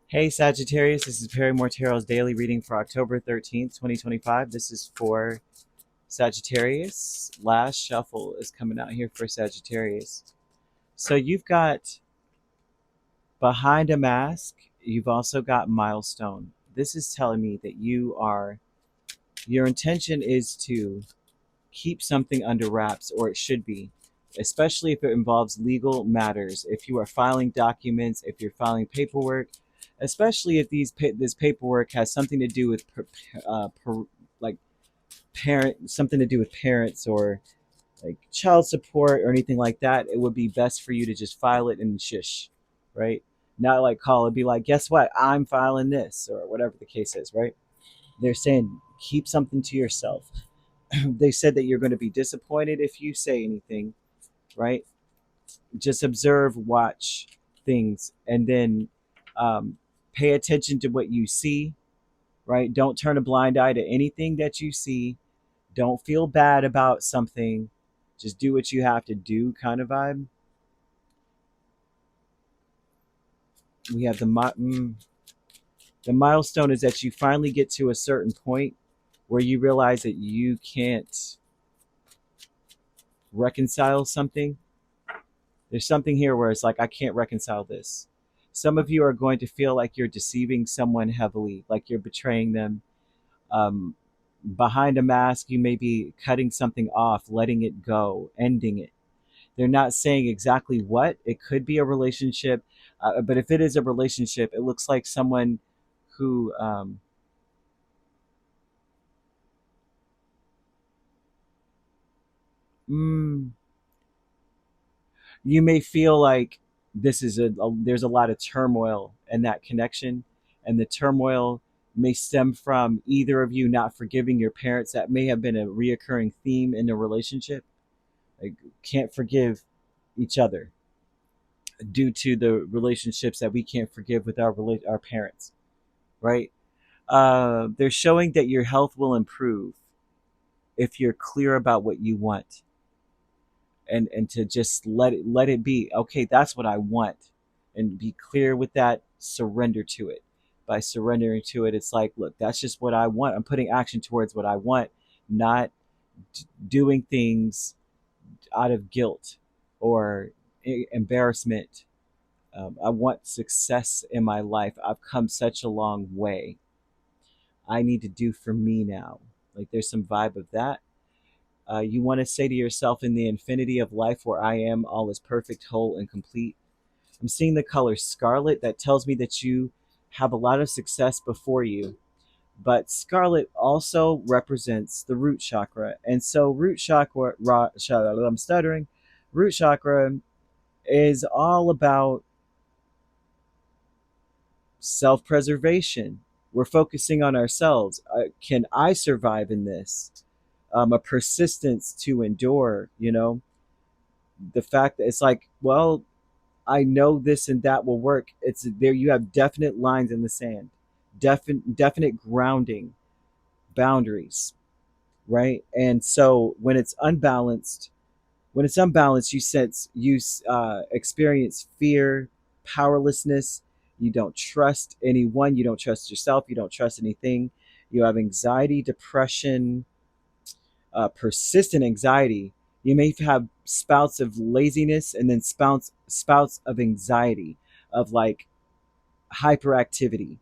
Hey Sagittarius, this is Perrymore Tarot's daily reading for October 13th, 2025. This is for Sagittarius. Last shuffle is coming out here for Sagittarius. So you've got behind a mask, you've also got milestone. This is telling me that your intention is to keep something under wraps, or it should be, especially if it involves legal matters. If you are filing documents, if you're filing paperwork, especially if this paperwork has something to do with like something to do with parents or like child support or anything like that, it would be best for you to just file it and shush, right? Not like call and be like, guess what? I'm filing this or whatever the case is, right? They're saying keep something to yourself. They said that you're going to be disappointed if you say anything, right? Just observe, watch things, and then um, pay attention to what you see, right? Don't turn a blind eye to anything that you see. Don't feel bad about something. Just do what you have to do, kind of vibe. We have the milestone is that you finally get to a certain point where you realize that you can't reconcile something. There's something here where it's like, I can't reconcile this. Some of you are going to feel like you're deceiving someone heavily, like you're betraying them. Um, Behind a mask, you may be cutting something off, letting it go, ending it. They're not saying exactly what. It could be a relationship, but if it is a relationship, it looks like someone who mm, you may feel like this is there's a lot of turmoil in that connection, and the turmoil may stem from either of you not forgiving your parents. That may have been a reoccurring theme in the relationship. Like, can't forgive each other due to the relationships that we can't forgive with our parents, right? They're showing that your health will improve if you're clear about what you want, and to just let it be. Okay, that's what I want, and be clear with that. Surrender to it. By surrendering to it, it's like, look, that's just what I want. I'm putting action towards what I want, not doing things out of guilt or embarrassment. I want success in my life. I've come such a long way. I need to do for me now. Like, there's some vibe of that. You want to say to yourself, in the infinity of life where I am, all is perfect, whole, and complete. I'm seeing the color scarlet. That tells me that you have a lot of success before you. But scarlet also represents the root chakra. And so, I'm stuttering. Root chakra is all about self preservation. We're focusing on ourselves. Can I survive in this? A persistence to endure, the fact that it's like, well, I know this and that will work. It's there. You have definite lines in the sand, definite grounding boundaries, right? And so when it's unbalanced, you experience fear, powerlessness. You don't trust anyone. You don't trust yourself. You don't trust anything. You have anxiety, depression, persistent anxiety. You may have spouts of laziness, and then spouts of anxiety, of like hyperactivity,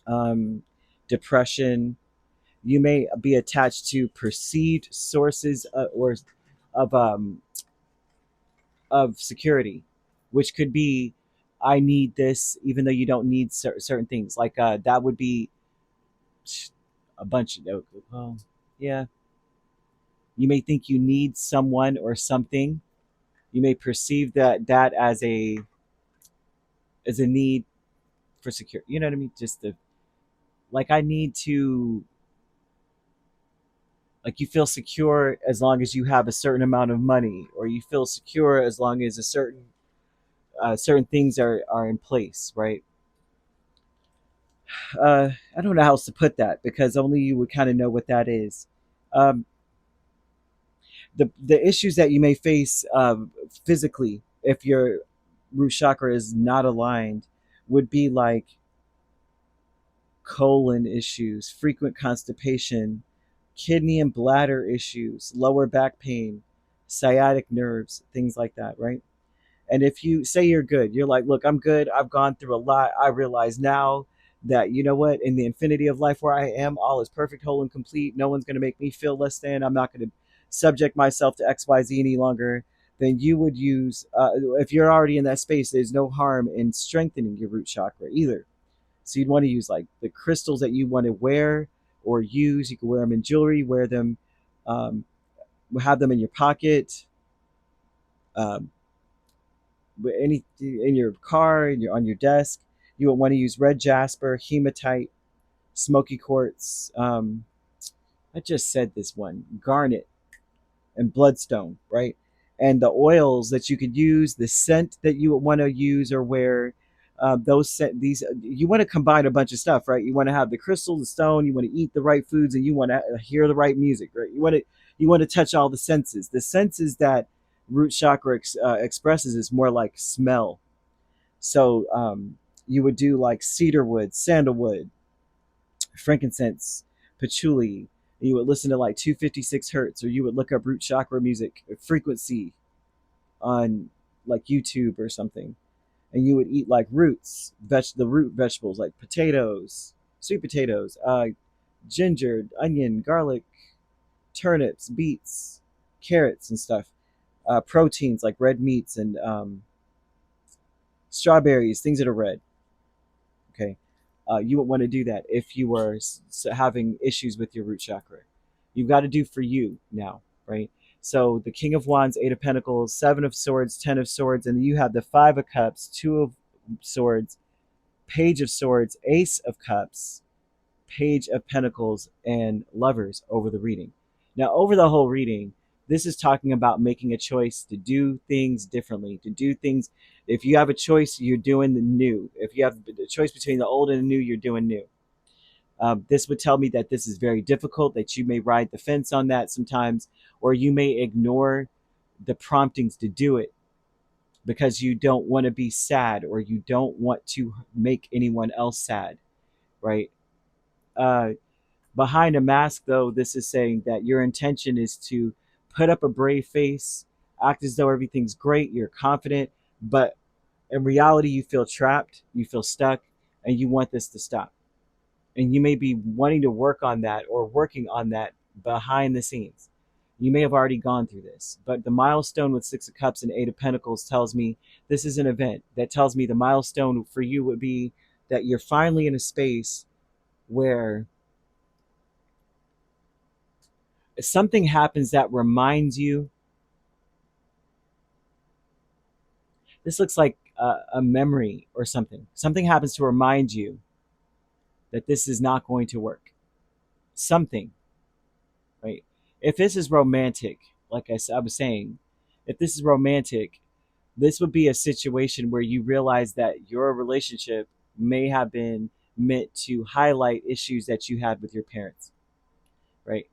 um, depression. You may be attached to perceived sources of um, of security, which could be, I need this, even though you don't need certain things. Like, that would be a bunch of, well, yeah. You may think you need someone or something. You may perceive that as a need for security. You know what I mean? Just the, like, I need to, like, you feel secure as long as you have a certain amount of money, or you feel secure as long as certain things are in place, right? I don't know how else to put that, because only you would kind of know what that is. Um, the issues that you may face physically, if your root chakra is not aligned, would be like colon issues, frequent constipation, kidney and bladder issues, lower back pain, sciatic nerves, things like that, right? And if you say you're good, you're like, look, I'm good. I've gone through a lot. I realize now that, you know what, in the infinity of life where I am, all is perfect, whole, and complete. No one's going to make me feel less than. I'm not going to subject myself to XYZ any longer. Then you would use, if you're already in that space, there's no harm in strengthening your root chakra either. So you'd want to use like the crystals that you want to wear or use. You can wear them in jewelry, wear them, um, have them in your pocket, um, any in your car, on your desk. You would want to use red jasper, hematite, smoky quartz. I just said this one, garnet and bloodstone, right? And the oils that you could use, the scent that you would want to use or wear. Those scent, these you want to combine a bunch of stuff, right? You want to have the crystal, the stone. You want to eat the right foods, and you want to hear the right music, right? You want to touch all the senses. The senses that root chakra expresses is more like smell. So you would do like cedarwood, sandalwood, frankincense, patchouli. You would listen to like 256 hertz, or you would look up root chakra music frequency on like YouTube or something. And you would eat like roots, the root vegetables like potatoes, sweet potatoes, ginger, onion, garlic, turnips, beets, carrots, and stuff. Proteins like red meats and strawberries, things that are red. Okay, you would want to do that if you were having issues with your root chakra. You've got to do for you now, right? So the King of Wands, Eight of Pentacles, Seven of Swords, Ten of Swords, and you have the Five of Cups, Two of Swords, Page of Swords, Ace of Cups, Page of Pentacles, and Lovers over the reading. Now, over the whole reading, this is talking about making a choice to do things differently, to do things. If you have a choice, you're doing the new. If you have a choice between the old and the new, you're doing new. This would tell me that this is very difficult, that you may ride the fence on that sometimes, or you may ignore the promptings to do it because you don't want to be sad or you don't want to make anyone else sad, right? Uh, Behind a mask, though, this is saying that your intention is to put up a brave face, act as though everything's great, you're confident, but in reality, you feel trapped, you feel stuck, and you want this to stop. And you may be wanting to work on that or working on that behind the scenes. You may have already gone through this, but the milestone with Six of Cups and Eight of Pentacles tells me this is an event that tells me the milestone for you would be that you're finally in a space where something happens that reminds you. This looks like a memory or something. Something happens to remind you that this is not going to work. Something, right? If this is romantic, like I was saying, if this is romantic, this would be a situation where you realize that your relationship may have been meant to highlight issues that you had with your parents, right?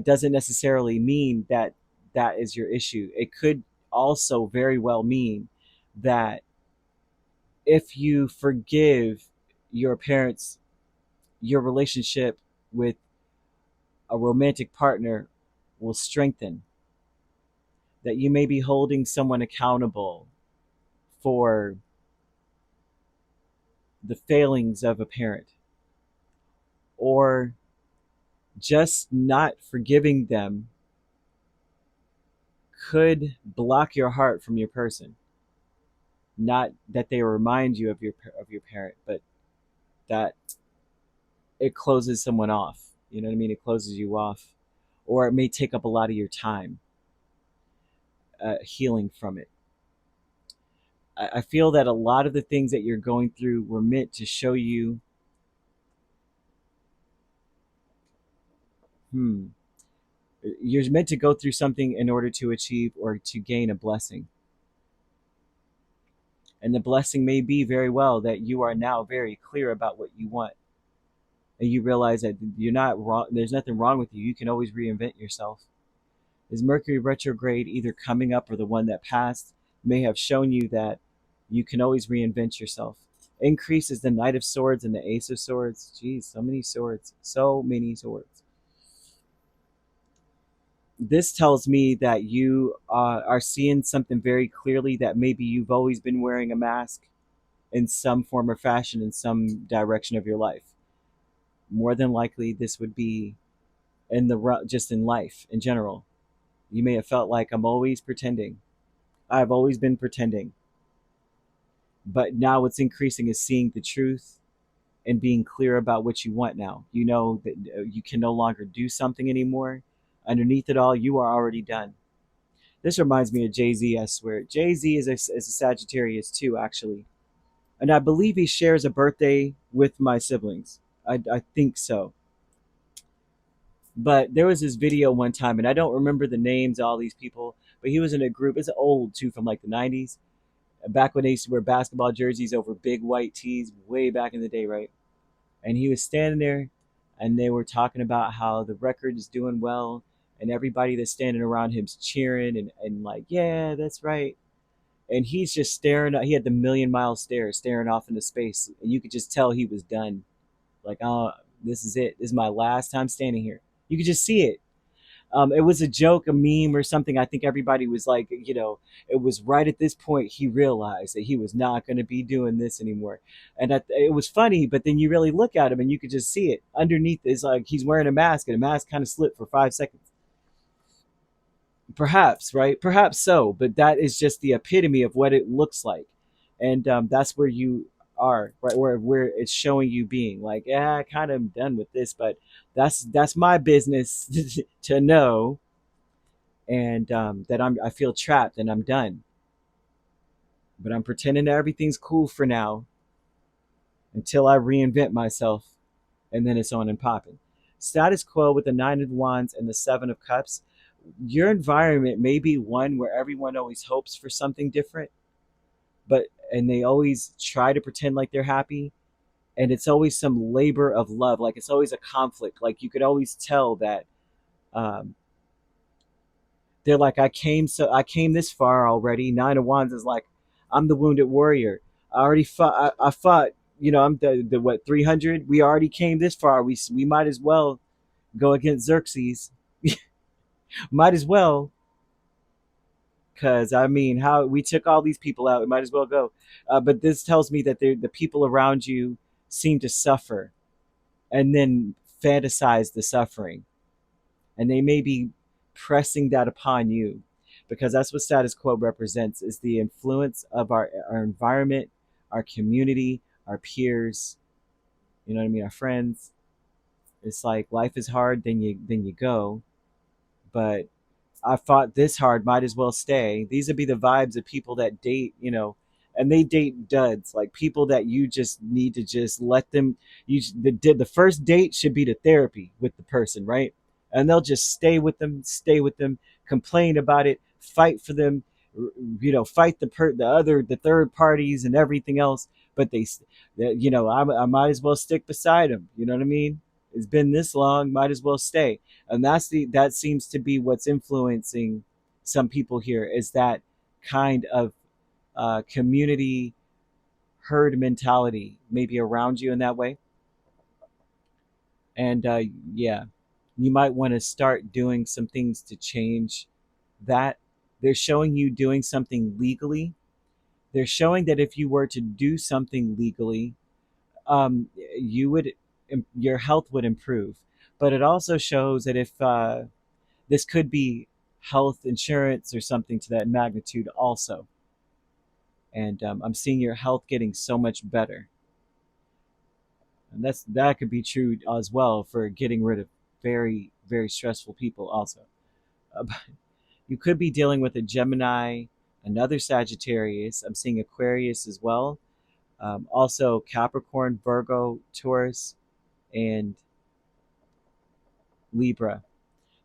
Doesn't necessarily mean that that is your issue. It could also very well mean that if you forgive your parents, your relationship with a romantic partner will strengthen. That you may be holding someone accountable for the failings of a parent, or just not forgiving them could block your heart from your person. Not that they remind you of your parent, but that it closes someone off. You know what I mean? It closes you off, or it may take up a lot of your time healing from it. I feel that a lot of the things that you're going through were meant to show you, you're meant to go through something in order to achieve or to gain a blessing. And the blessing may be very well that you are now very clear about what you want. And you realize that you're not wrong. There's nothing wrong with you. You can always reinvent yourself. Is Mercury retrograde either coming up or the one that passed may have shown you that you can always reinvent yourself. Increase is the Knight of Swords and the Ace of Swords. Geez, so many swords. So many swords. This tells me that you are seeing something very clearly, that maybe you've always been wearing a mask in some form or fashion in some direction of your life. More than likely, this would be in the just in life in general. You may have felt like I'm always pretending. I've always been pretending. But now what's increasing is seeing the truth and being clear about what you want now. You know that you can no longer do something anymore. Underneath it all, you are already done. This reminds me of Jay-Z, I swear. Jay-Z is a Sagittarius too, actually. And I believe he shares a birthday with my siblings. I think so. But there was this video one time, and I don't remember the names of all these people, but he was in a group. It's old too, from like the 90s, back when they used to wear basketball jerseys over big white tees, way back in the day, right? And he was standing there, and they were talking about how the record is doing well, and everybody that's standing around him's cheering and like, yeah, that's right. And he's just staring. He had the million-mile stare, staring off into space, and you could just tell he was done. Like, oh, this is it. This is my last time standing here. You could just see it. It was a joke, a meme, or something. I think everybody was like, it was right at this point he realized that he was not going to be doing this anymore, and it was funny. But then you really look at him, and you could just see it underneath. Is like he's wearing a mask, and the mask kind of slipped for 5 seconds. Perhaps, right? Perhaps so, but that is just the epitome of what it looks like, and that's where you are, right? Where it's showing you being like, yeah, I kind of done with this, but that's my business to know, and that I feel trapped and I'm done, but I'm pretending that everything's cool for now until I reinvent myself, and then it's on and popping. Status quo with the Nine of Wands and the Seven of Cups. Your environment may be one where everyone always hopes for something different, but and they always try to pretend like they're happy, and it's always some labor of love. Like it's always a conflict. Like you could always tell that um, they're like, I came this far already. Nine of Wands is like, I'm the wounded warrior. I already fought. I fought. I'm the what 300. We already came this far. We might as well go against Xerxes. Might as well, because I mean, how we took all these people out, we might as well go. But this tells me that the people around you seem to suffer and then fantasize the suffering, and they may be pressing that upon you, because that's what status quo represents: is the influence of our environment, our community, our peers. You know what I mean? Our friends. It's like life is hard, then you go, but I fought this hard, might as well stay. These would be the vibes of people that date, and they date duds, like people that you just need to just let them. The first date should be the therapy with the person, right? And they'll just stay with them, complain about it, fight for them, fight the third parties and everything else. But I might as well stick beside them. You know what I mean? It's been this long, might as well stay. And that seems to be what's influencing some people here, is that kind of community herd mentality maybe around you in that way. And yeah, you might want to start doing some things to change that. They're showing you doing something legally. They're showing that if you were to do something legally, you would your health would improve. But it also shows that if this could be health insurance or something to that magnitude also. And I'm seeing your health getting so much better, and that could be true as well for getting rid of very very stressful people also. uh, you could be dealing with a Gemini, another Sagittarius. I'm seeing Aquarius as well, also Capricorn, Virgo, Taurus, and Libra.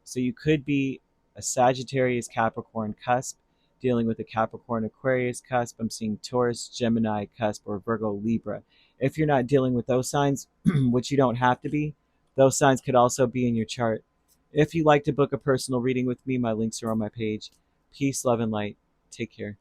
So you could be a Sagittarius Capricorn cusp dealing with a Capricorn Aquarius cusp. I'm seeing Taurus Gemini cusp, or Virgo Libra. If you're not dealing with those signs, which you don't have to be, those signs could also be in your chart. If you'd like to book a personal reading with me, my links are on my page. Peace, love, and light. Take care.